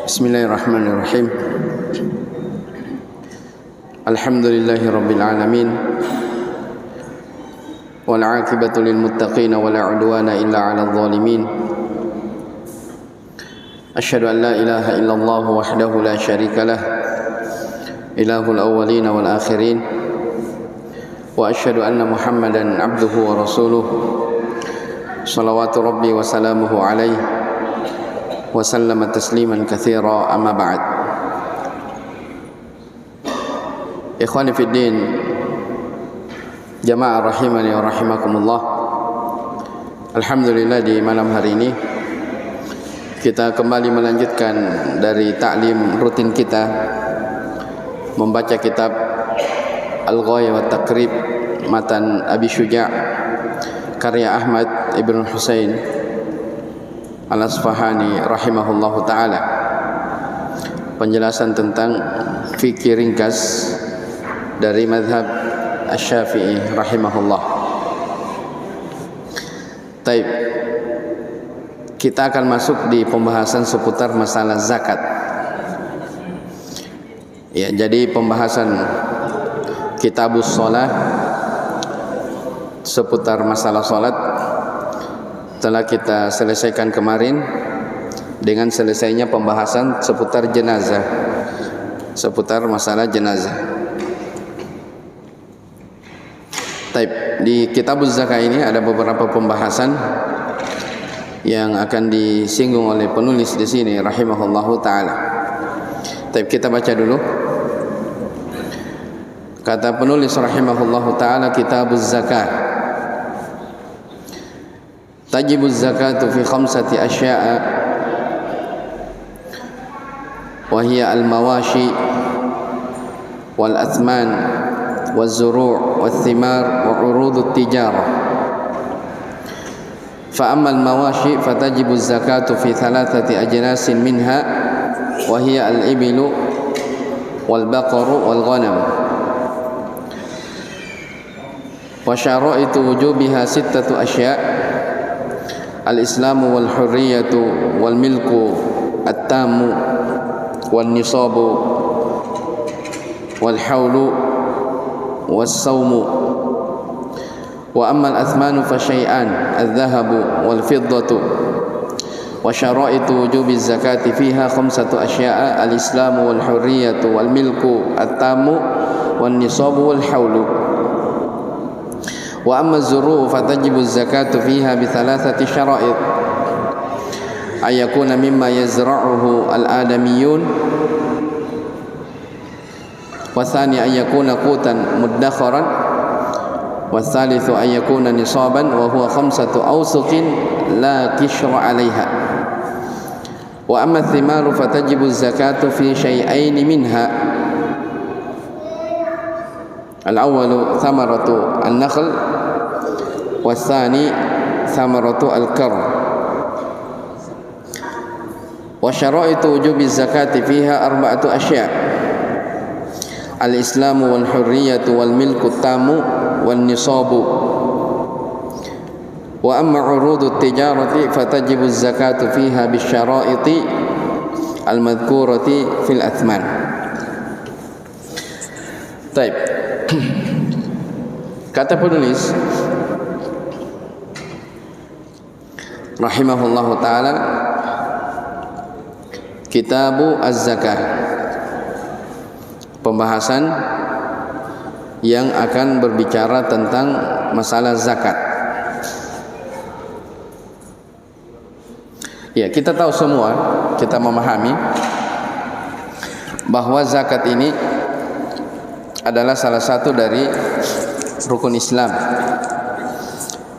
Bismillahirrahmanirrahim. Alhamdulillahi rabbil alamin. Wal 'aqibatu lil muttaqin wa la 'udwana illa 'alal zalimin. Asyhadu an la ilaha illallah wahdahu la syarika lah, ilahul awwalin wal akhirin. Wa asyhadu anna Muhammadan 'abduhu wa rasuluh. Shalawatu rabbi wa salamuhu alaihi wa sallama tasliman katsira, amma ba'd. Ikhwani fid din, jamaah rahimani wa rahimakumullah. Alhamdulillah, di malam hari ini kita kembali melanjutkan dari ta'lim rutin kita, membaca kitab Al-Ghayah wa Taqrib matan Abi Syuja' karya Ahmad Ibn Husain Al-Asfahani rahimahullahu ta'ala. Penjelasan tentang fikih ringkas dari madhab Asy-Syafi'i rahimahullah. Taib, kita akan masuk di pembahasan seputar masalah zakat. Ya, jadi pembahasan Kitabus Shalah seputar masalah salat telah kita selesaikan kemarin dengan selesainya pembahasan seputar jenazah, seputar masalah jenazah. Taib, di Kitabuz Zakah ini ada beberapa pembahasan yang akan disinggung oleh penulis di sini rahimahullahu taala. Taib, kita baca dulu. Kata penulis rahimahullahu taala, Kitabuz Zakah. Tajibuz zakatu fi khamsati asya'a wa hiya al-mawashi wal athman wal zuru' wal thimar wa urudut tijarah. Fa amma al-mawashi fatajibuz zakatu fi thalathati ajnasin minha wa hiya al-ibilu wal baqaru wal ghanam. Wa syara'itu wujubiha sittatu asya': al-islamu wal hurriyatu wal milku at-tamu wal nisabu wal hawlu was sawmu. Wa amma al-athmanu fa syai'an: al-dhahabu wal fiddatu. Wa syara'itu wujubi zakati fiha khamsatu asya'a: al-islamu wal hurriyatu wal milku at-tamu wal nisabu wal hawlu. Wa amma az-zuru' fatajibu az-zakatu fiha bi thalathati syara'id: ayakuna mimma yazra'uhu al-adamiyun, wa thani ayakuna qutan muddakharan, wa thalithu ayakuna nisaban wa huwa khamsatu awsuqin la kishra 'alayha. Wa amma ath-thimaru fatajibu az-zakatu fi syai'ain minha: al-awwalu thamaratu an-nakhl, والثاني ثمرة الكرم. وشرائط وجوب الزكاة فيها أربعة أشياء: الإسلام والحرية والملك التام والنصاب. وأما عروض التجارة فتجب الزكاة فيها بالشرائط المذكورة في الأثمان. طيب, kata penulis rahimahullahu ta'ala, Kitabu Az-Zakah, pembahasan yang akan berbicara tentang masalah zakat. Ya, kita tahu semua, kita memahami bahwa zakat ini adalah salah satu dari rukun Islam.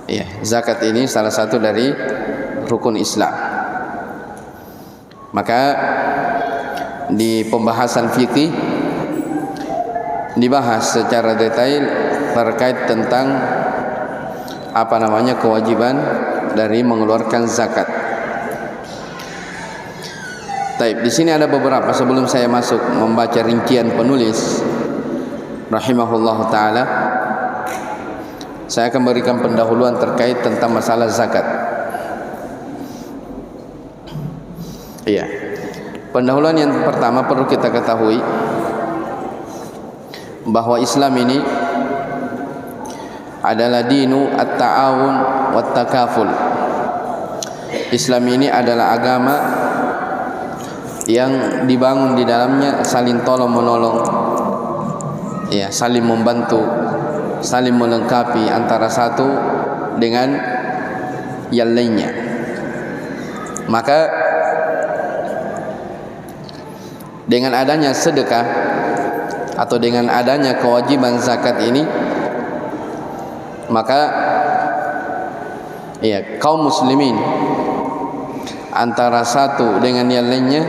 Ya, zakat ini salah satu dari rukun Islam. Maka di pembahasan fikih dibahas secara detail terkait tentang kewajiban dari mengeluarkan zakat. Taib, di sini ada beberapa, sebelum saya masuk membaca rincian penulis rahimahullahu taala, saya akan berikan pendahuluan terkait tentang masalah zakat. Iya. Pendahuluan yang pertama perlu kita ketahui bahwa Islam ini adalah dinu at-ta'awun wat-takaful. Islam ini adalah agama yang dibangun di dalamnya saling tolong menolong, ya, saling membantu, saling melengkapi antara satu dengan yang lainnya. Maka dengan adanya sedekah atau dengan adanya kewajiban zakat ini, maka ya, kaum muslimin antara satu dengan yang lainnya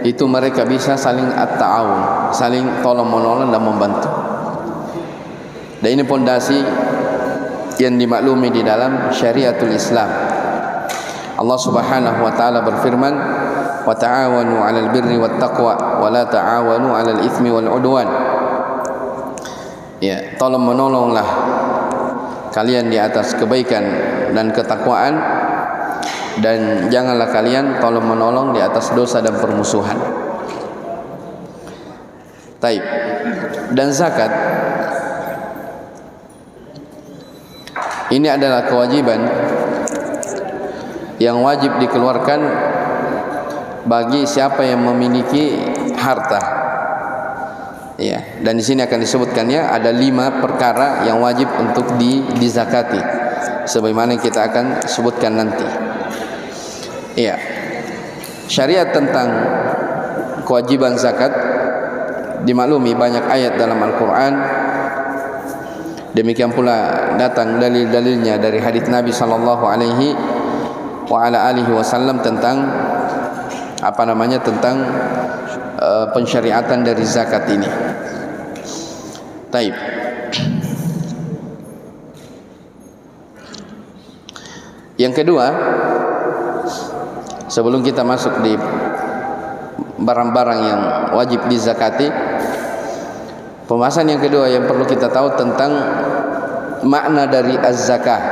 itu mereka bisa saling at-ta'awun, saling tolong menolong dan membantu. Dan ini pondasi yang dimaklumi di dalam syariatul Islam. Allah Subhanahu wa taala berfirman, wa ta'awanu 'alal birri wat taqwa wa la ta'awanu 'alal itsmi wal 'udwan. Ya, tolong menolonglah kalian di atas kebaikan dan ketakwaan, dan janganlah kalian tolong menolong di atas dosa dan permusuhan. Taib. Dan zakat ini adalah kewajiban yang wajib dikeluarkan bagi siapa yang memiliki harta. Ya, dan di sini akan disebutkannya ada 5 perkara yang wajib untuk dizakati, sebagaimana kita akan sebutkan nanti. Ya, syariat tentang kewajiban zakat dimaklumi banyak ayat dalam Al-Quran. Demikian pula datang dalil-dalilnya dari hadits Nabi sallallahu alaihi wasallam tentang tentang pensyariatan dari zakat ini. Taib. Yang kedua, sebelum kita masuk di barang-barang yang wajib dizakati, pembahasan yang kedua yang perlu kita tahu tentang makna dari az-zakah.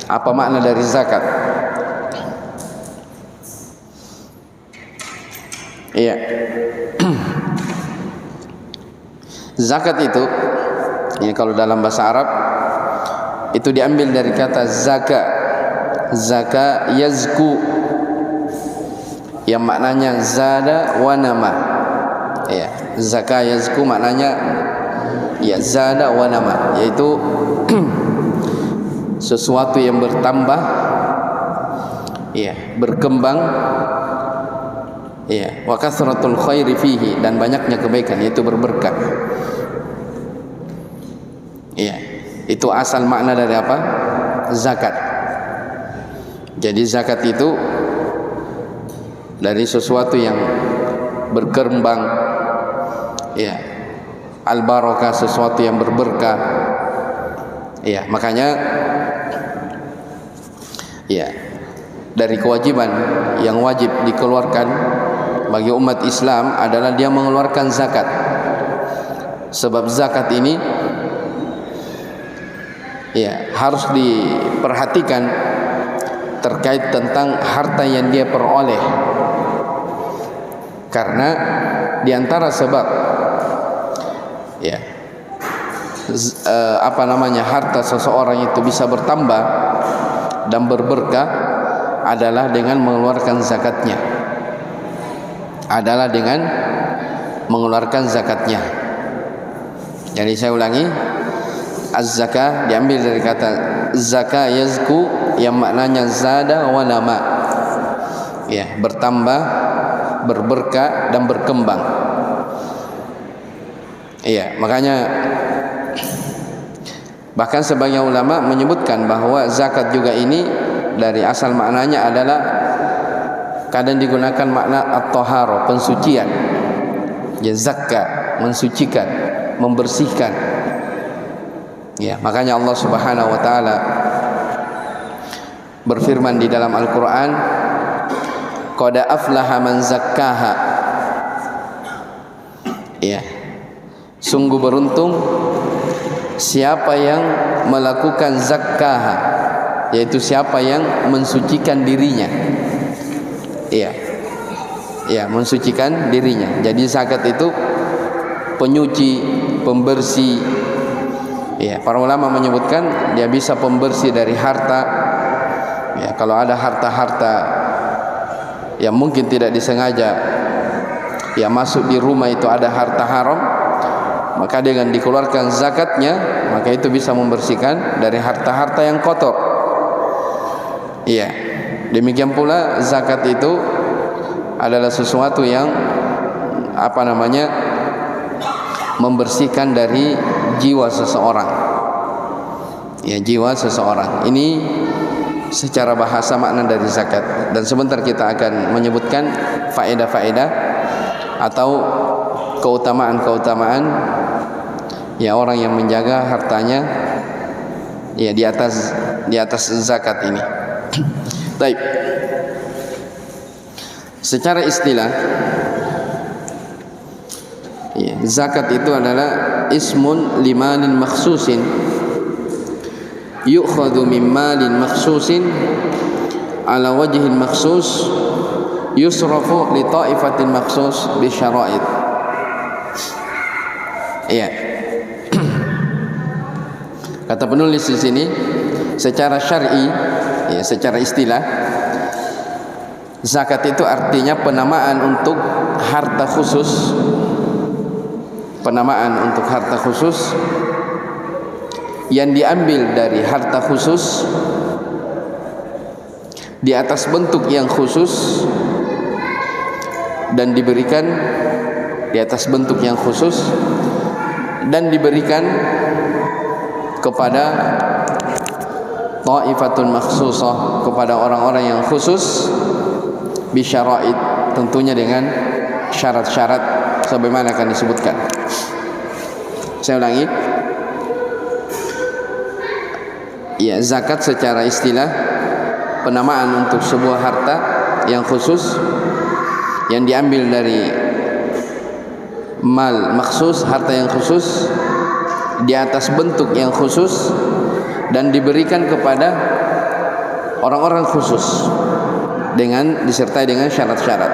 Apa makna dari zakat? Iya. Zakat itu, ini kalau dalam bahasa Arab itu diambil dari kata zaka. Zaka yazku, yang maknanya zada wa nama. Ya, zaka yazku maknanya ya zada wa nama, yaitu sesuatu yang bertambah, ya, berkembang, ya, wa kasratul khairi fihi, dan banyaknya kebaikan, yaitu berberkah. Ya, itu asal makna dari apa? Zakat. Jadi zakat itu dari sesuatu yang berkembang, ya, al-barakah, sesuatu yang berberkah. Ya, makanya ya, dari kewajiban yang wajib dikeluarkan bagi umat Islam adalah dia mengeluarkan zakat. Sebab zakat ini, ya, harus diperhatikan terkait tentang harta yang dia peroleh. Karena diantara sebab, ya, harta seseorang itu bisa bertambah dan berberkah adalah dengan mengeluarkan zakatnya. Adalah dengan mengeluarkan zakatnya. Jadi saya ulangi, az-zakah diambil dari kata zaka yazku, yang maknanya zada wa nama, ya, bertambah, berberkah dan berkembang. Iya, makanya bahkan sebagian ulama menyebutkan bahwa zakat juga ini dari asal maknanya adalah kadang digunakan makna at-tahara, pensucian. Ya, zakka, mensucikan, membersihkan. Ya, makanya Allah Subhanahu wa taala berfirman di dalam Al-Qur'an, qad aflaha man zakkaha. Ya, sungguh beruntung siapa yang melakukan zakkaha, yaitu siapa yang mensucikan dirinya. Iya. ya, mensucikan dirinya. Jadi zakat itu penyuci, pembersih. Ya, para ulama menyebutkan dia bisa pembersih dari harta. Ya, kalau ada harta-harta yang mungkin tidak disengaja ya masuk di rumah, itu ada harta haram, maka dengan dikeluarkan zakatnya, maka itu bisa membersihkan dari harta-harta yang kotor. Iya. Demikian pula zakat itu adalah sesuatu yang membersihkan dari jiwa seseorang. Ya, jiwa seseorang. Ini secara bahasa makna dari zakat, dan sebentar kita akan menyebutkan faedah-faedah atau keutamaan-keutamaan ya orang yang menjaga hartanya ya di atas zakat ini. Baik. Secara istilah ya, zakat itu adalah ismun limalin makhsusin yu'khadhu min malin makhsusin ala wajhin makhsus yusrafu li ta'ifatin makhsus bi syara'id. Iya. Kata penulis di sini, secara syar'i ya, secara istilah zakat itu artinya penamaan untuk harta khusus. Penamaan untuk harta khusus yang diambil dari harta khusus di atas bentuk yang khusus dan diberikan di atas bentuk yang khusus dan diberikan kepada ta'ifatun makhsusah, kepada orang-orang yang khusus, bisyara'id, tentunya dengan syarat-syarat sebagaimana akan disebutkan. Saya ulangi. Ya, zakat secara istilah penamaan untuk sebuah harta yang khusus yang diambil dari mal maksus, harta yang khusus di atas bentuk yang khusus dan diberikan kepada orang-orang khusus dengan disertai dengan syarat-syarat.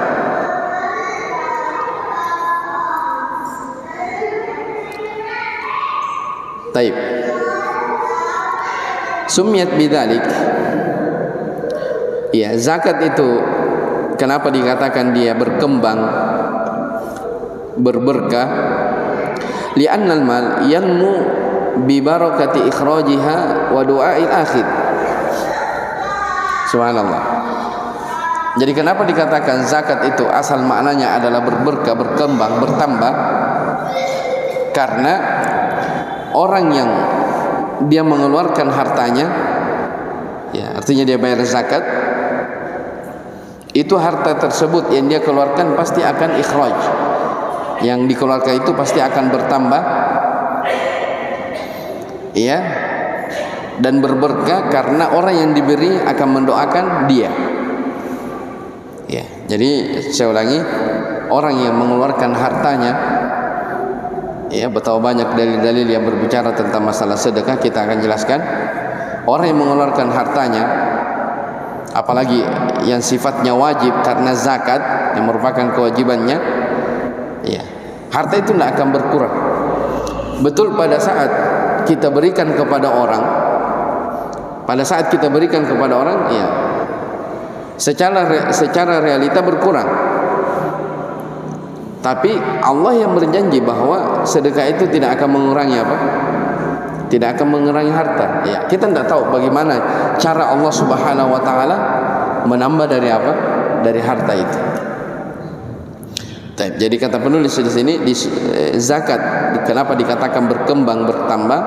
Taib. Sumiyat bidzalik. Ya, zakat itu kenapa dikatakan dia berkembang, berberkah? Li'annal mal yanmu bi barakati ikhrajiha wa du'a'il akhir. Subhanallah. Jadi kenapa dikatakan zakat itu asal maknanya adalah berberkah, berkembang, bertambah? Karena orang yang dia mengeluarkan hartanya, ya artinya dia bayar zakat, itu harta tersebut yang dia keluarkan pasti akan ikhraj, yang dikeluarkan itu pasti akan bertambah, ya, dan berberkah karena orang yang diberi akan mendoakan dia. Ya, jadi saya ulangi, orang yang mengeluarkan hartanya, ya, betapa banyak dalil-dalil yang berbicara tentang masalah sedekah, kita akan jelaskan. Orang yang mengeluarkan hartanya, apalagi yang sifatnya wajib karena zakat yang merupakan kewajibannya, ya, harta itu tidak akan berkurang. Betul pada saat kita berikan kepada orang, ya, secara realita berkurang. Tapi Allah yang berjanji bahwa sedekah itu tidak akan mengurangi apa? Tidak akan mengurangi harta. Ya, kita tidak tahu bagaimana cara Allah Subhanahu wa taala menambah dari apa? Dari harta itu. Jadi kata penulis di sini, zakat kenapa dikatakan berkembang, bertambah?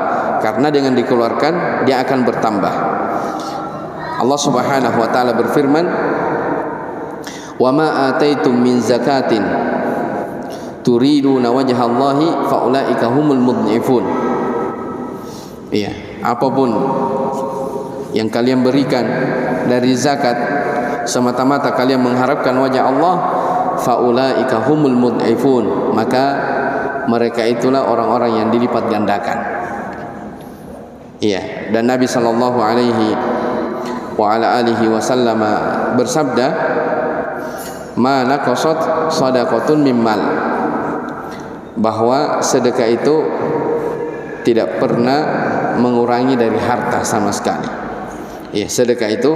Karena dengan dikeluarkan dia akan bertambah. Allah Subhanahu wa taala berfirman, "Wa ma ataitum min zakatin turiduna wajhallahi faulaika humul mudhifun." Iya, apapun yang kalian berikan dari zakat semata-mata kalian mengharapkan wajah Allah, faulaika humul mudhifun, maka mereka itulah orang-orang yang dilipat gandakan. Iya, dan Nabi sallallahu alaihi wa ala alihi wasallam bersabda, ma naqasat shadaqatun mimmal, bahwa sedekah itu tidak pernah mengurangi dari harta sama sekali. Ya, sedekah itu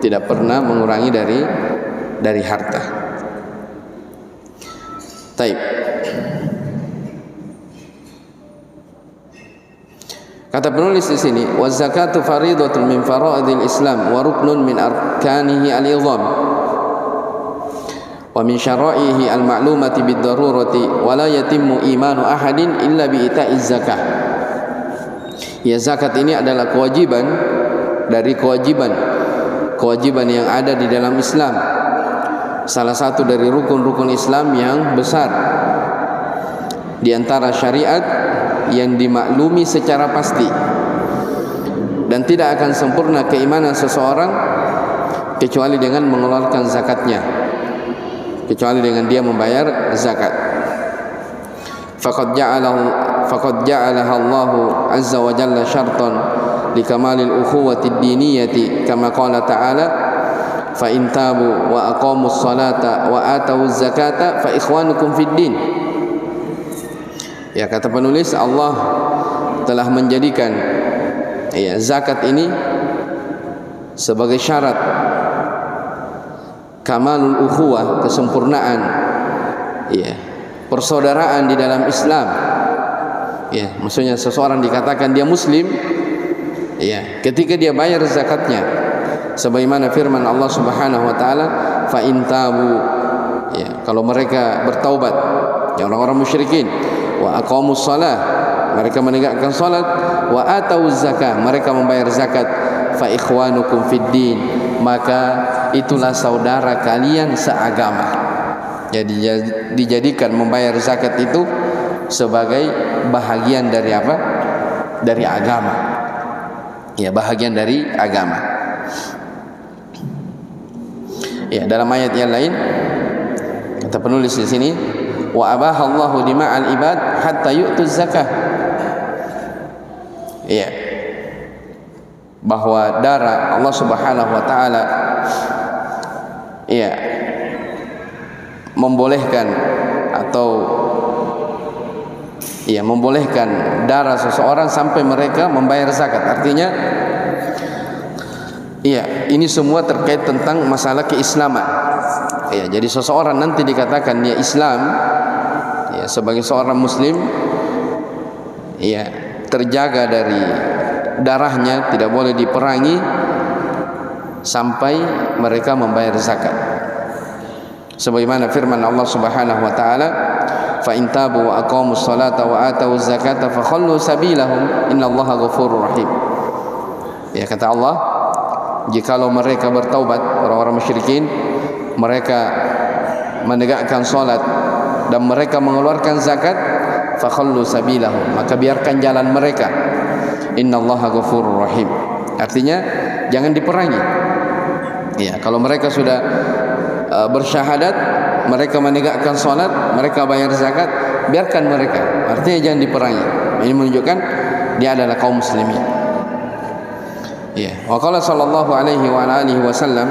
tidak pernah mengurangi dari harta. Taib. Kata penulis di sini, wa zakatu faridatun min faraidil Islam wa ruknun min arkanihi al-izam wa min syara'ihi al-ma'lumati bid-darurati wa la yatimmu imanu ahadin illa bi ita'iz zakah. Ya, zakat ini adalah kewajiban dari kewajiban yang ada di dalam Islam, salah satu dari rukun-rukun Islam yang besar di antara syariat yang dimaklumi secara pasti, dan tidak akan sempurna keimanan seseorang kecuali dengan mengeluarkan zakatnya, kecuali dengan dia membayar zakat. Faqad ja'alaha Allahu azza wa jalla syartan likamalil ukhuwati ad-diniyati kama qala ta'ala fa in tabu wa aqamus salata wa atawuz zakata fa ikhwanukum fid din. Ya, kata penulis, Allah telah menjadikan zakat ini sebagai syarat kamalul ukhuwah, kesempurnaan persaudaraan di dalam Islam. Ya, maksudnya seseorang dikatakan dia muslim ketika dia bayar zakatnya, sebagaimana firman Allah Subhanahu wa taala, fa in tabu, kalau mereka bertaubat, orang-orang musyrikin, wa aqamus shalah, mereka menegakkan salat, wa atawuz zakah, mereka membayar zakat, fa ikhwanukum fid din, maka itulah saudara kalian seagama. Jadi dijadikan membayar zakat itu sebagai bahagian dari apa? Dari agama. Ya, bahagian dari agama. Ya, dalam ayat yang lain kata penulis di sini, wa abahallahu dima'al ibad hatta yu'tuz zakah. Ya, bahwa darah Allah Subhanahu wa taala membolehkan atau membolehkan darah seseorang sampai mereka membayar zakat. Artinya ini semua terkait tentang masalah keislaman. Jadi seseorang nanti dikatakan dia Islam, sebagai seorang muslim, terjaga dari darahnya, tidak boleh diperangi sampai mereka membayar zakat. Sebagaimana firman Allah Subhanahu wa taala, fa in tabu wa aqamus salata wa atawuz zakata fa khallu sabilahum innallaha ghafurur rahim. Ya, kata Allah, jikalau mereka bertaubat, orang-orang musyrikin, mereka menegakkan salat dan mereka mengeluarkan zakat, fa khallu sabilahum, maka biarkan jalan mereka, innallaha ghafurur rahim. Artinya jangan diperangi. Ya, kalau mereka sudah bersyahadat, mereka menegakkan salat, mereka bayar zakat, biarkan mereka. Artinya jangan diperangi. Ini menunjukkan dia adalah kaum muslimin. Wa qala sallallahu alaihi wa alihi wasallam,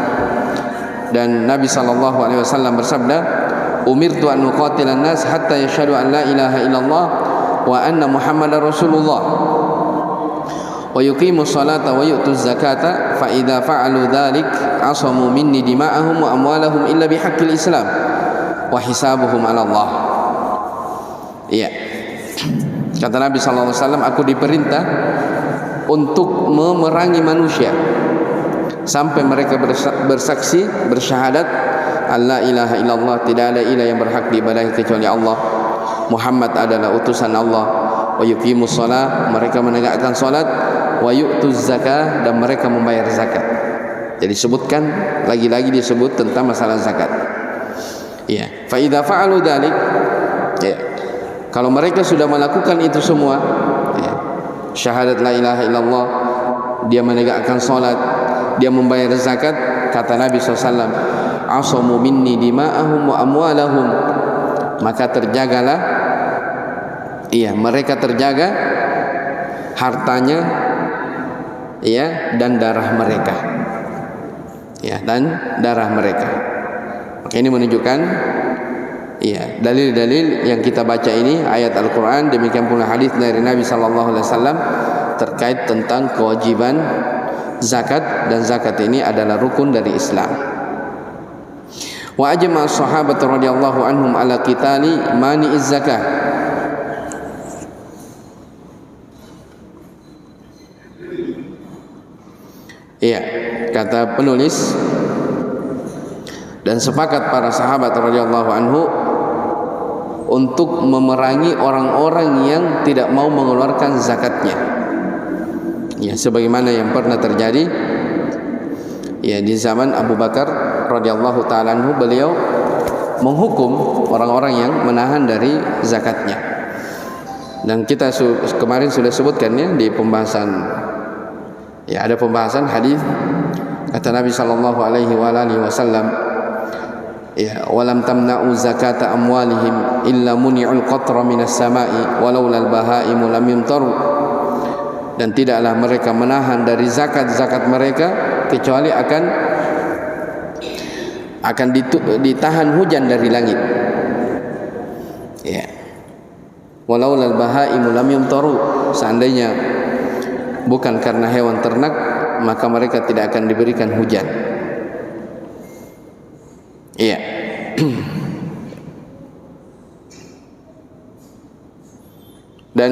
dan Nabi sallallahu alaihi wasallam bersabda, umirtu an nuqatilan nas hatta yashhadu an la ilaha illallah wa anna muhammadar rasulullah wa yuqimus salata wa yu'tuz zakata fa idza fa'alu dzalik asamu minni dima'ahum wa amwalahum illa bihaqqil islam wa hisabuhum 'ala Allah. Kata Nabi sallallahu alaihi wasallam, aku diperintah untuk memerangi manusia sampai mereka bersaksi, bersyahadat alla ilaha illallah, tidak ada ilah yang berhak diibadahi kecuali Allah, Muhammad adalah utusan Allah, wa yuqimus shalah, mereka menegakkan salat, wa yu'tuz zakah, dan mereka membayar zakat. Jadi sebutkan lagi-lagi disebut tentang masalah zakat. Fa idza fa'alu dzalik, kalau mereka sudah melakukan itu semua, syahadat la ilaha illallah, dia menegakkan salat, dia membayar zakat, kata Nabi SAW, asamu minni dima'ahum wa amwalahum, maka terjagalah, mereka terjaga hartanya, dan darah mereka, dan darah mereka. Maka ini menunjukkan dalil-dalil yang kita baca ini, ayat Al-Quran, demikian pula hadis dari Nabi SAW terkait tentang kewajiban zakat, dan zakat ini adalah rukun dari Islam. Wa ajma'a as-sahabatu radhiyallahu anhum ala qitali mani'iz zakah. Kata penulis, dan sepakat para sahabat radhiyallahu anhu untuk memerangi orang-orang yang tidak mau mengeluarkan zakatnya. Sebagaimana yang pernah terjadi di zaman Abu Bakar radhiyallahu taala anhu, beliau menghukum orang-orang yang menahan dari zakatnya. Dan kita kemarin sudah sebutkan di pembahasan, ada pembahasan hadis, kata Nabi sallallahu alaihi wasallam, walam tamna'u zakata amwalihim illa muni'ul qatra minas sama'i walaula al-bahaimu lam yumtaru. Dan tidaklah mereka menahan dari zakat mereka kecuali akan ditahan hujan dari langit. Walaula al-bahaimu lam yumtaru, seandainya bukan karena hewan ternak, maka mereka tidak akan diberikan hujan. Dan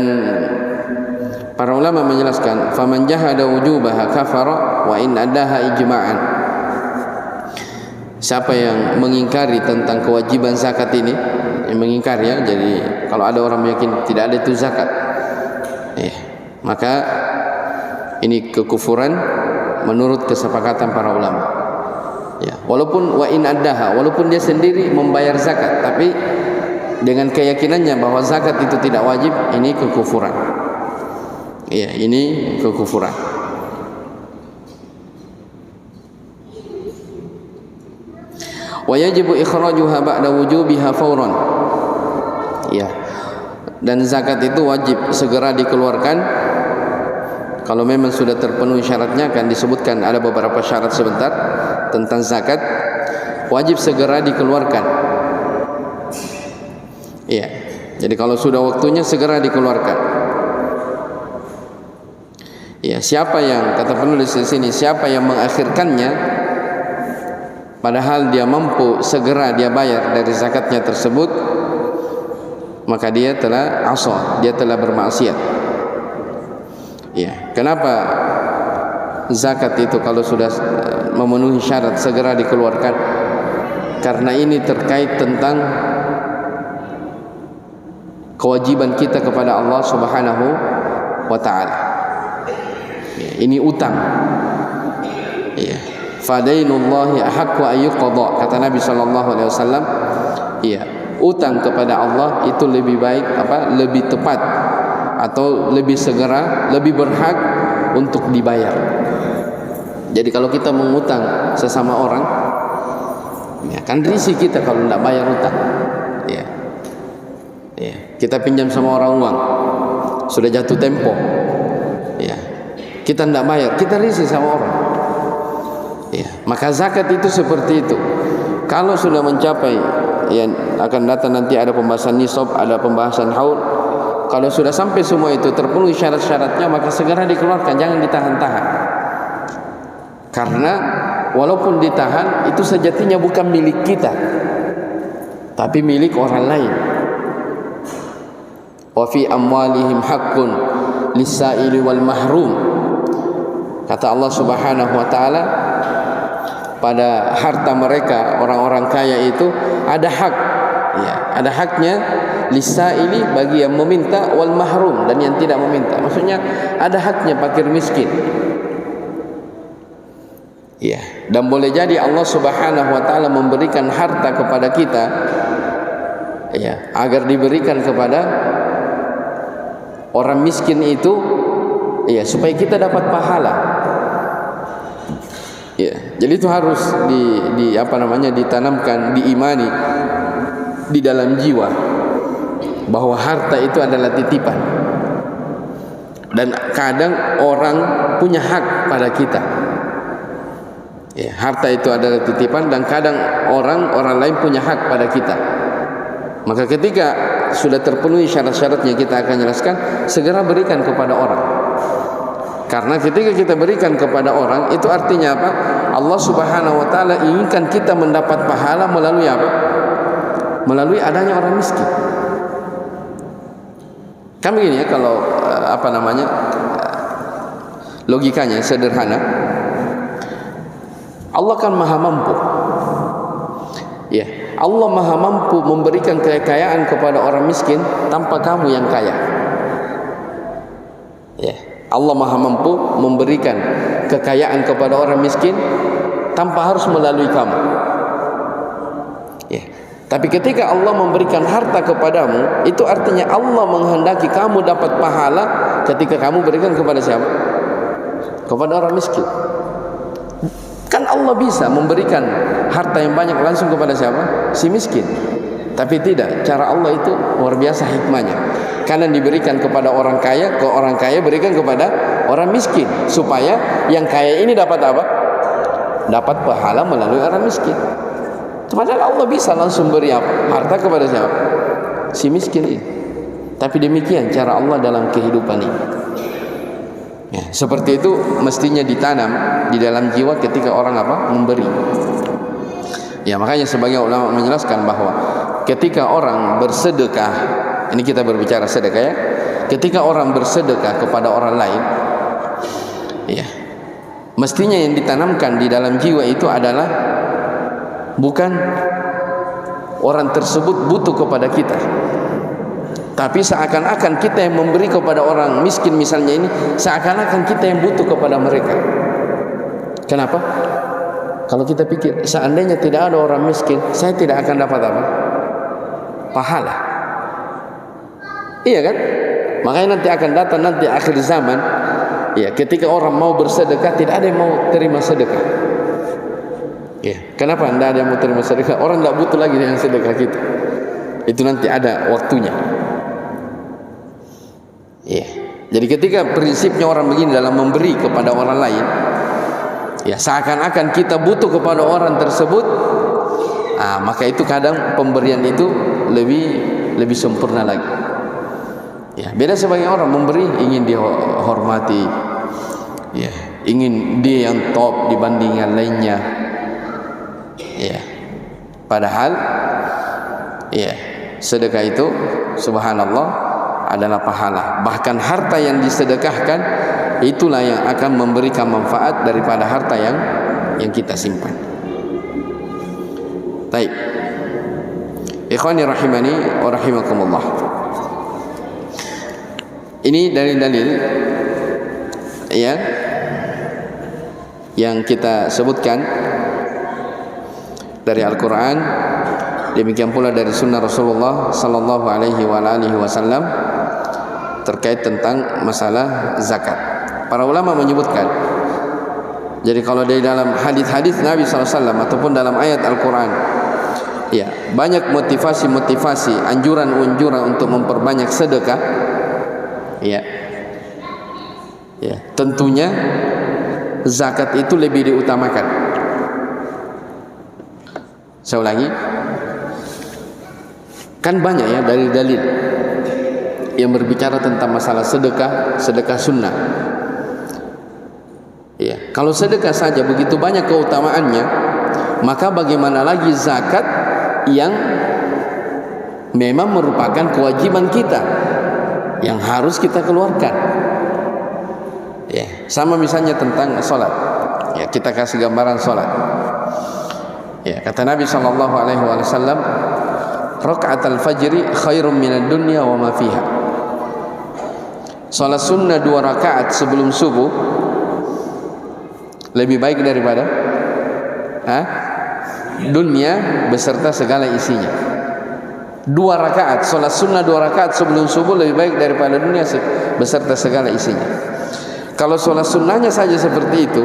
para ulama menjelaskan, faman jahada wujubaha kafara wa in addaha ijma'an. Siapa yang mengingkari tentang kewajiban zakat ini, yang mengingkari, jadi kalau ada orang meyakini tidak ada itu zakat, maka ini kekufuran menurut kesepakatan para ulama. Walaupun wa in addaha, walaupun dia sendiri membayar zakat, tapi dengan keyakinannya bahwa zakat itu tidak wajib, ini kekufuran. Ini kekufuran. Wa yajibu ikhrajuha ba'da wujubiha fawran. Dan zakat itu wajib segera dikeluarkan kalau memang sudah terpenuhi syaratnya. Akan disebutkan ada beberapa syarat sebentar tentang zakat, wajib segera dikeluarkan. Jadi kalau sudah waktunya segera dikeluarkan. Siapa yang, kata penulis di sini, siapa yang mengakhirkannya padahal dia mampu segera dia bayar dari zakatnya tersebut, maka dia telah asa, dia telah bermaksiat. Kenapa zakat itu kalau sudah memenuhi syarat segera dikeluarkan? Karena ini terkait tentang kewajiban kita kepada Allah Subhanahu wa taala. Ini utang. Fadainullahi ahaqqu ayyuqadha, kata Nabi sallallahu alaihi wasallam. Utang kepada Allah itu lebih baik, lebih tepat atau lebih segera, lebih berhak untuk dibayar. Jadi kalau kita mengutang sesama orang, kan risih kita kalau tidak bayar utang. Kita pinjam sama orang uang, sudah jatuh tempo, kita tidak bayar, kita risih sama orang. Maka zakat itu seperti itu. Kalau sudah mencapai, akan datang nanti ada pembahasan nisab, ada pembahasan haul. Kalau sudah sampai semua itu terpenuhi syarat-syaratnya, maka segera dikeluarkan, jangan ditahan-tahan. Karena walaupun ditahan, itu sejatinya bukan milik kita, tapi milik orang lain. Wa fi amwalihim haqqun lis-sa'ili wal mahrum. Kata Allah Subhanahu wa taala, pada harta mereka orang-orang kaya itu ada hak, ada haknya, lis-sa'ili bagi yang meminta, wal mahrum dan yang tidak meminta. Maksudnya ada haknya fakir miskin. Dan boleh jadi Allah Subhanahu wa taala memberikan harta kepada kita agar diberikan kepada orang miskin itu, supaya kita dapat pahala. Jadi itu harus ditanamkan, diimani di dalam jiwa bahwa harta itu adalah titipan. Dan kadang orang punya hak pada kita. Ya, harta itu adalah titipan dan kadang orang lain punya hak pada kita. Maka ketika sudah terpenuhi syarat-syaratnya, kita akan jelaskan, segera berikan kepada orang. Karena ketika kita berikan kepada orang, itu artinya apa? Allah Subhanahu wa taala inginkan kita mendapat pahala melalui apa? Melalui adanya orang miskin. Kan begini ya, kalau logikanya sederhana. Allah kan maha mampu. Ya, Allah maha mampu memberikan kekayaan kepada orang miskin tanpa kamu yang kaya. Ya, Allah maha mampu memberikan kekayaan kepada orang miskin tanpa harus melalui kamu. Ya, tapi ketika Allah memberikan harta kepadamu, itu artinya Allah menghendaki kamu dapat pahala ketika kamu berikan kepada siapa? Kepada orang miskin. Kan Allah bisa memberikan harta yang banyak langsung kepada siapa? Si miskin. Tapi tidak, cara Allah itu luar biasa hikmahnya. Karena diberikan kepada orang kaya, ke orang kaya berikan kepada orang miskin, supaya yang kaya ini dapat apa? Dapat pahala melalui orang miskin. Padahal Allah bisa langsung beri apa? Harta kepada siapa? Si miskin ini. Tapi demikian cara Allah dalam kehidupan ini. Ya, seperti itu mestinya ditanam di dalam jiwa ketika orang apa? Memberi. Ya, makanya sebagian ulama menjelaskan bahwa ketika orang bersedekah, ini kita berbicara sedekah ya. Ketika orang bersedekah kepada orang lain, ya, mestinya yang ditanamkan di dalam jiwa itu adalah bukan orang tersebut butuh kepada kita, tapi seakan-akan kita yang memberi kepada orang miskin misalnya ini, seakan-akan kita yang butuh kepada mereka. Kenapa? Kalau kita pikir, seandainya tidak ada orang miskin, saya tidak akan dapat apa? Pahala. Iya kan? Makanya nanti akan datang nanti akhir zaman, ya, ketika orang mau bersedekah, tidak ada yang mau terima sedekah. Ya, kenapa tidak ada yang mau terima sedekah? Orang tidak butuh lagi dengan sedekah kita. Itu nanti ada waktunya. Ya, jadi ketika prinsipnya orang begini dalam memberi kepada orang lain, ya, seakan-akan kita butuh kepada orang tersebut, maka itu kadang pemberian itu lebih sempurna lagi. Ya, beda sebagian orang memberi ingin dihormati, ya, ingin dia yang top dibanding yang lainnya. Ya, padahal, ya, sedekah itu, subhanallah, adalah pahala. Bahkan harta yang disedekahkan itulah yang akan memberikan manfaat daripada harta yang kita simpan. Baik. Ikhwani rahimani wa rahimakumullah. Ini dalil-dalil ya yang kita sebutkan dari Al-Qur'an, demikian pula dari sunnah Rasulullah sallallahu alaihi wasallam terkait tentang masalah zakat. Para ulama menyebutkan, jadi kalau dari dalam hadis-hadis Nabi SAW ataupun dalam ayat Al-Quran, ya, banyak motivasi-motivasi, anjuran-anjuran untuk memperbanyak sedekah, ya, ya, tentunya zakat itu lebih diutamakan. Saya ulangi, kan banyak ya dalil-dalil yang berbicara tentang masalah sedekah sunnah. Ya, kalau sedekah saja begitu banyak keutamaannya, maka bagaimana lagi zakat yang memang merupakan kewajiban kita yang harus kita keluarkan. Ya, sama misalnya tentang salat. Ya, kita kasih gambaran salat. Ya, kata Nabi sallallahu alaihi wasallam, "Raka'atul fajri khairum minad dunya wa ma fiha." Salat sunnah 2 rakaat sebelum subuh lebih baik daripada dunia beserta segala isinya. 2 rakaat, salat sunnah 2 rakaat sebelum subuh lebih baik daripada dunia beserta segala isinya. Kalau salat sunnahnya saja seperti itu,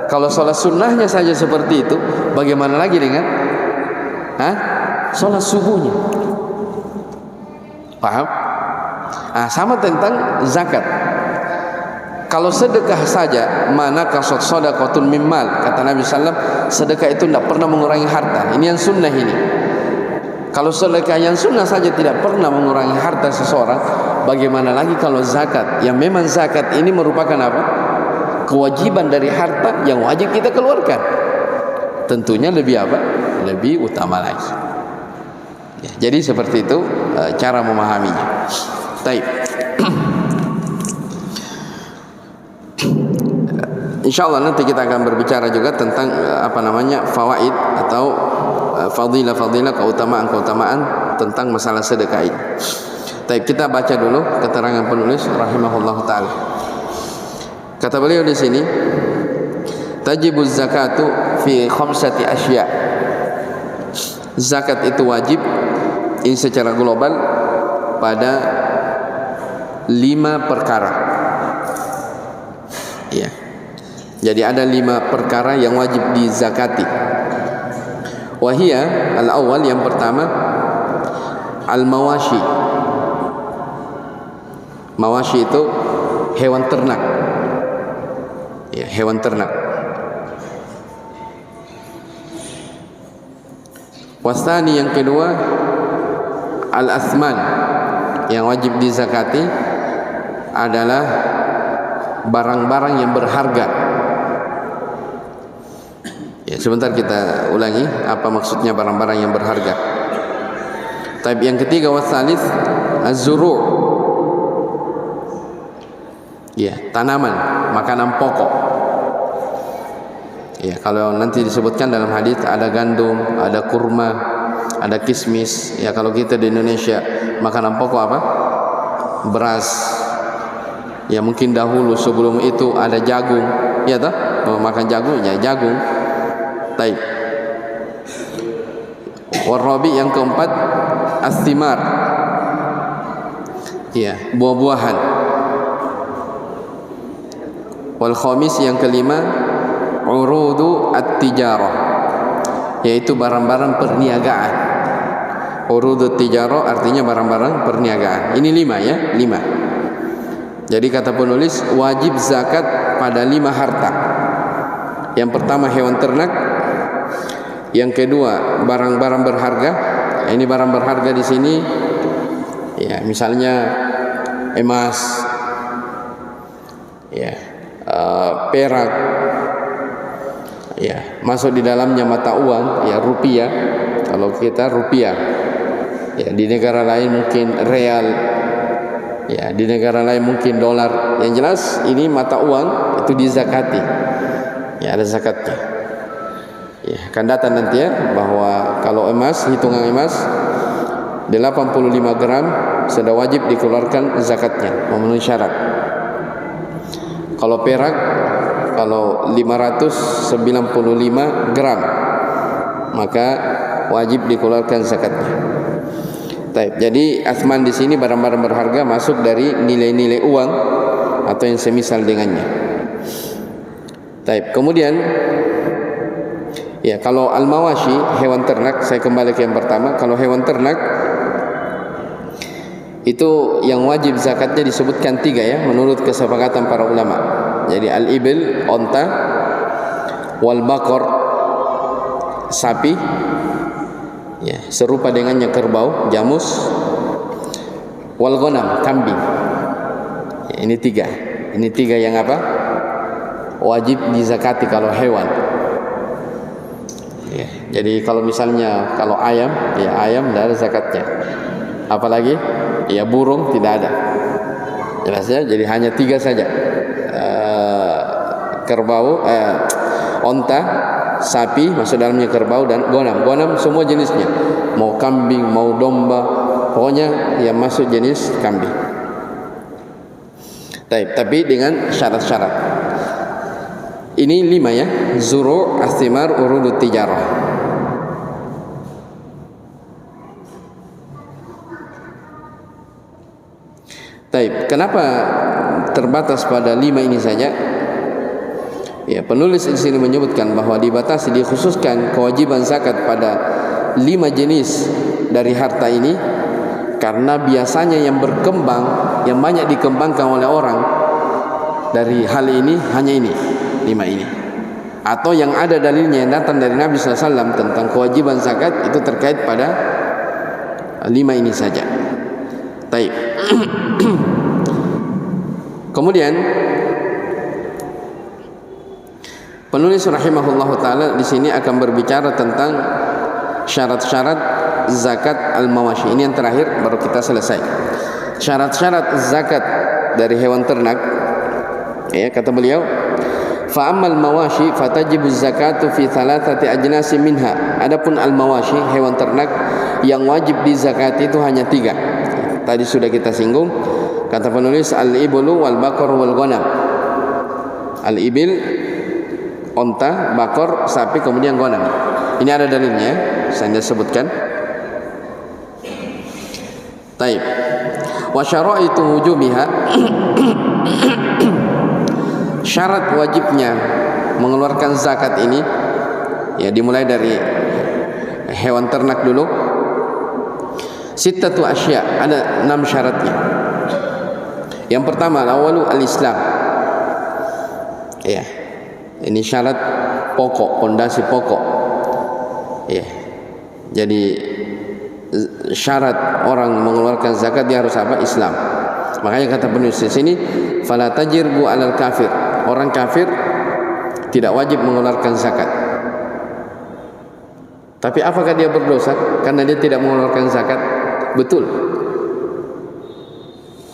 kalau salat sunnahnya saja seperti itu, bagaimana lagi dengan salat subuhnya? Paham? Sama tentang zakat. Kalau sedekah saja, mana kasot sodakotun mimmal, kata Nabi SAW, sedekah itu tidak pernah mengurangi harta. Ini yang sunnah ini. Kalau sedekah yang sunnah saja tidak pernah mengurangi harta seseorang, bagaimana lagi kalau zakat? Yang memang zakat ini merupakan apa? Kewajiban dari harta yang wajib kita keluarkan. Tentunya lebih apa? Lebih utama lagi. Ya, jadi seperti itu cara memahaminya. Baik. Insyaallah nanti kita akan berbicara juga tentang fawaid atau fadilah-fadilah, keutamaan-keutamaan tentang masalah sedekah ini. Baik, kita baca dulu keterangan penulis rahimahullah taala. Kata beliau di sini, tajibuz zakatu fi khamsati asya. Zakat itu wajib ini secara global pada 5 perkara. Ya. Jadi ada 5 perkara yang wajib dizakati. Wahia al-awwal, yang pertama, al-mawashi. Mawashi itu hewan ternak. Ya, hewan ternak. Wasani, yang kedua, al-athman. Yang wajib dizakati adalah barang-barang yang berharga. Ya, sebentar kita ulangi apa maksudnya barang-barang yang berharga. Tapi yang ketiga, wasalis az-zuru'. Ya, tanaman, makanan pokok. Ya, kalau nanti disebutkan dalam hadis ada gandum, ada kurma, ada kismis. Ya, kalau kita di Indonesia makanan pokok apa? Beras. Ya, mungkin dahulu sebelum itu ada jagung. Ya toh? Makan jagung, ya jagung. Baik. Warabi, yang keempat, as-thimar. Ya, buah-buahan. Wal khamis, yang kelima, urudu at-tijarah, yaitu barang-barang perniagaan. Urudu at-tijarah artinya barang-barang perniagaan. Ini 5 ya, 5. Jadi kata penulis, wajib zakat pada 5 harta. Yang pertama hewan ternak, yang kedua barang-barang berharga. Ini barang berharga di sini, ya misalnya emas, ya perak, ya masuk di dalamnya mata uang, ya rupiah. Kalau kita rupiah, ya di negara lain mungkin real, ya di negara lain mungkin dolar. Yang jelas ini mata uang itu dizakati. Ya, ada zakatnya. Ya, akan datang nanti ya bahwa kalau emas, hitungan emas 85 gram sudah wajib dikeluarkan zakatnya, memenuhi syarat. Kalau perak, kalau 595 gram maka wajib dikeluarkan zakatnya. Baik, jadi asman di sini barang-barang berharga masuk dari nilai-nilai uang atau yang semisal dengannya. Baik, kemudian ya, kalau al-mawashi, hewan ternak, saya kembali ke yang pertama. Kalau hewan ternak itu yang wajib zakatnya disebutkan 3 ya, menurut kesepakatan para ulama. Jadi al-ibil, onta, wal bakor, sapi, ya serupa dengannya kerbau, jamus, wal ghanam, kambing. Ya, ini 3. Ini 3 yang apa? Wajib dizakati kalau hewan. Ya, jadi kalau misalnya kalau ayam, ya ayam tidak ada zakatnya. Apalagi ya burung tidak ada. Jelas ya. Jadi hanya 3 saja. Kerbau, onta, sapi masuk dalamnya kerbau, dan ghanam. Ghanam semua jenisnya. Mau kambing, mau domba, pokoknya yang masuk jenis kambing. Tapi dengan syarat-syarat. Ini 5 ya, zuru', astimar, urudut tijarah. Taib, kenapa terbatas pada 5 ini saja? Ya, penulis di sini menyebutkan bahwa dibatasi, dikhususkan kewajiban zakat pada 5 jenis dari harta ini karena biasanya yang berkembang, yang banyak dikembangkan oleh orang dari hal ini hanya ini, 5 ini. Atau yang ada dalilnya yang datang dari Nabi SAW tentang kewajiban zakat itu terkait pada 5 ini saja. Baik. Kemudian penulis rahimahullah taala di sini akan berbicara tentang syarat-syarat zakat al-mawashi. Ini yang terakhir, baru kita selesai. Syarat-syarat zakat dari hewan ternak. Ya, kata beliau, fa ammal mawashi fatajibu zakatu fi thalathati ajnasi minha. Adapun al-mawashi, hewan ternak yang wajib dizakati itu hanya 3. Tadi sudah kita singgung. Kata penulis, al-iblu wal baqar wal ghanam. Al-ibil onta, bakor, sapi, kemudian ghanam. Ini ada dalilnya, saya sebutkan. Taib. Wa syaraitu wujubiha. Syarat wajibnya mengeluarkan zakat ini ya dimulai dari hewan ternak dulu. Sittatu asya, ada 6 syaratnya. Yang pertama, awalu al-Islam. Ya. Ini syarat pokok, pondasi pokok. Ya. Jadi syarat orang mengeluarkan zakat dia harus apa? Islam. Makanya kata penulis di sini, fala tajirbu 'alal kafir. Orang kafir tidak wajib mengeluarkan zakat. Tapi apakah dia berdosa karena dia tidak mengeluarkan zakat? Betul.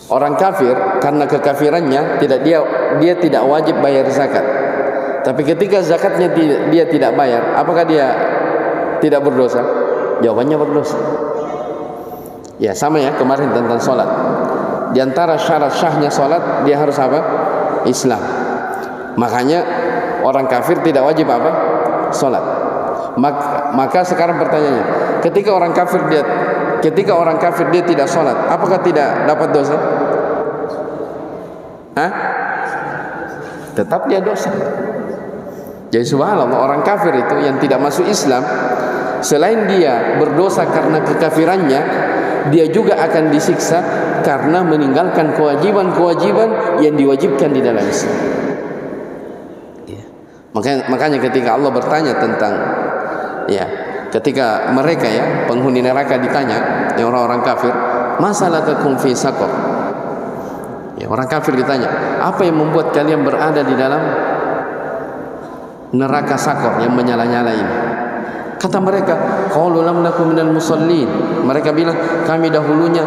Orang kafir karena kekafirannya dia tidak wajib bayar zakat. Tapi ketika zakatnya dia tidak bayar, apakah dia tidak berdosa? Jawabannya berdosa. Ya, sama ya kemarin tentang sholat. Di antara syarat syahnya sholat, dia harus apa? Islam. Makanya orang kafir tidak wajib apa? Sholat. Maka sekarang pertanyaannya, ketika orang kafir dia tidak sholat, apakah tidak dapat dosa? Hah? Tetap dia dosa. Jadi subhanallah, orang kafir itu yang tidak masuk Islam, selain dia berdosa karena kekafirannya, dia juga akan disiksa karena meninggalkan kewajiban-kewajiban yang diwajibkan di dalam Islam. Ya. Makanya ketika Allah bertanya tentang ya, ketika mereka ya penghuni neraka ditanya, yang orang-orang kafir, masalakakum fi saqar. Ya, orang kafir ditanya, apa yang membuat kalian berada di dalam neraka sakor yang menyala-nyala ini? Kata mereka, qalu lam nakum minal musallin. Mereka bilang, kami dahulunya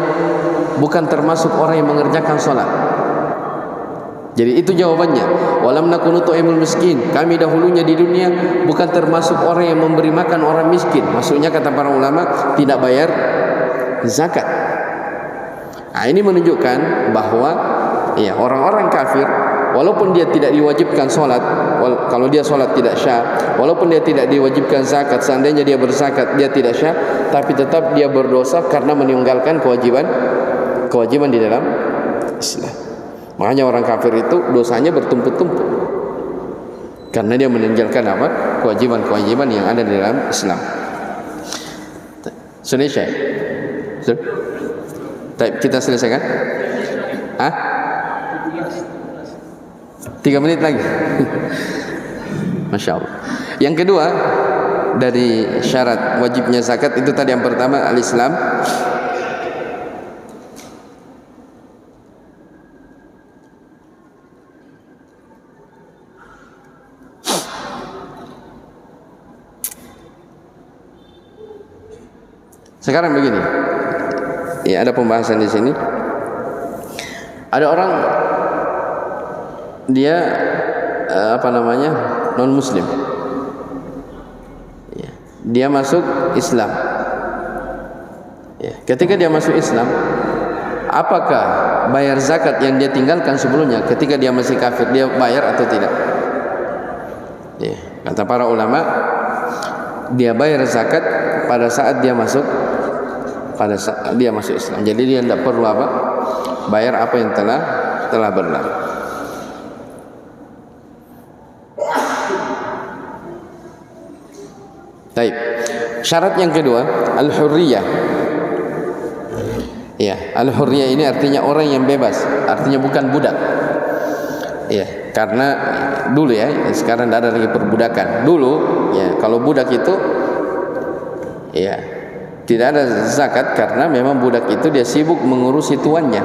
bukan termasuk orang yang mengerjakan salat. Jadi itu jawabannya. Walam nakunu tu'imul miskin. Kami dahulunya di dunia bukan termasuk orang yang memberi makan orang miskin. Maksudnya kata para ulama tidak bayar zakat. Nah, ini menunjukkan bahwa ya orang-orang kafir walaupun dia tidak diwajibkan sholat, kalau dia sholat tidak syah, walaupun dia tidak diwajibkan zakat, seandainya dia berzakat dia tidak syah, tapi tetap dia berdosa karena meninggalkan kewajiban di dalam Islam. Makanya orang kafir itu dosanya bertumpuk-tumpuk karena dia meninggalkan apa? Kewajiban-kewajiban yang ada di dalam Islam. Sudah syah? Kita selesaikan? Hah? 3 menit lagi. Masya Allah. Yang kedua dari syarat wajibnya zakat itu tadi yang pertama al-Islam. Sekarang begini. Ya, ada pembahasan di sini. Ada orang dia non muslim ya, dia masuk Islam ya. Ketika dia masuk Islam, apakah bayar zakat yang dia tinggalkan sebelumnya ketika dia masih kafir dia bayar atau tidak ya? Kata para ulama, dia bayar zakat pada saat dia masuk Islam. Jadi dia tidak perlu apa? Bayar apa yang telah berlalu. Baik. Syarat yang kedua, al-hurriyah. Ya, al-hurriyah ini artinya orang yang bebas, artinya bukan budak. Ya, karena dulu ya, sekarang tidak ada lagi perbudakan. Dulu ya, kalau budak itu ya tidak ada zakat karena memang budak itu dia sibuk mengurusi tuannya.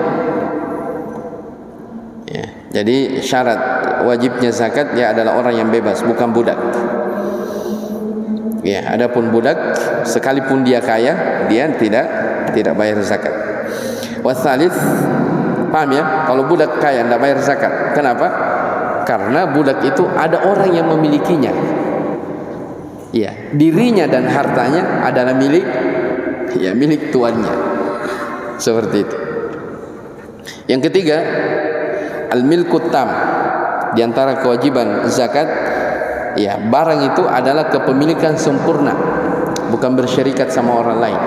Ya, jadi syarat wajibnya zakat dia adalah orang yang bebas, bukan budak. Ya, adapun budak sekalipun dia kaya, dia tidak bayar zakat. Wasalits, paham ya? Kalau budak kaya tidak bayar zakat. Kenapa? Karena budak itu ada orang yang memilikinya. Ya, dirinya dan hartanya adalah milik tuannya. Seperti itu. Yang ketiga, al-milkut tam. Di antara kewajiban zakat, ya, barang itu adalah kepemilikan sempurna, bukan bersyarikat sama orang lain.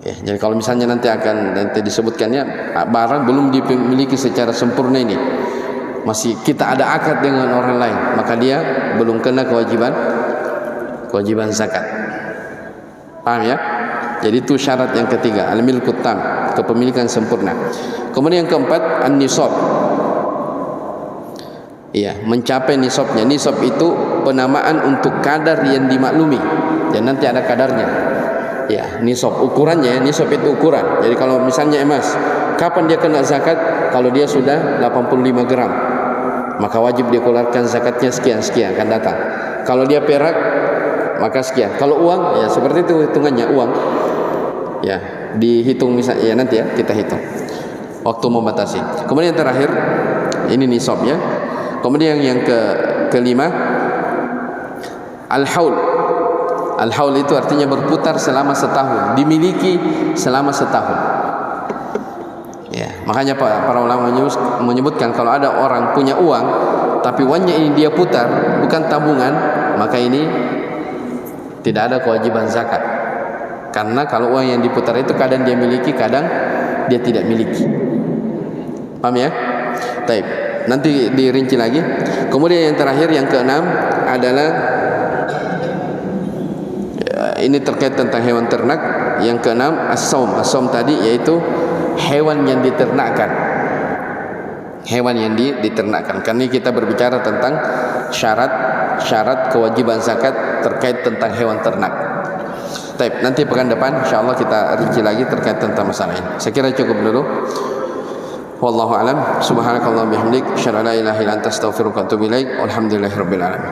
Ya, jadi kalau misalnya nanti disebutkannya barang belum dimiliki secara sempurna ini, masih kita ada akad dengan orang lain, maka dia belum kena kewajiban zakat. Paham ya? Jadi itu syarat yang ketiga, al-milkut tam, kepemilikan sempurna. Kemudian yang keempat, an-nisab. Iya, mencapai nisabnya. Nisab itu penamaan untuk kadar yang dimaklumi, dan nanti ada kadarnya. Ya, nisab ukurannya ya, nisab itu ukuran. Jadi kalau misalnya emas, kapan dia kena zakat? Kalau dia sudah 85 gram, maka wajib dia keluarkan zakatnya sekian akan datang. Kalau dia perak, maka sekian. Kalau uang, ya seperti itu hitungannya uang. Ya, dihitung misalnya ya, nanti ya kita hitung. Waktu membatasi. Kemudian yang terakhir, ini nisabnya. Kemudian yang kelima, al-haul. Al-haul itu artinya berputar selama setahun, dimiliki selama setahun. Ya, makanya para ulama menyebutkan kalau ada orang punya uang tapi uangnya ini dia putar, bukan tabungan, maka ini tidak ada kewajiban zakat. Karena kalau uang yang diputar itu kadang dia miliki, kadang dia tidak miliki. Paham ya? Baik. Nanti dirinci lagi. Kemudian yang terakhir, yang keenam adalah ini terkait tentang hewan ternak. Yang keenam, as-saum. As-saum tadi yaitu hewan yang diternakkan. Hewan yang diternakkan. Karena kita berbicara tentang syarat kewajiban zakat terkait tentang hewan ternak. Baik, nanti pekan depan insyaallah kita rinci lagi terkait tentang masalah ini. Saya kira cukup dulu. Wallahu a'lam. Subhanakallahumma bihamdik, asyhadu an la ilaha illa anta, astaghfiruka wa atubu ilaik. Walhamdulillahirabbil alamin.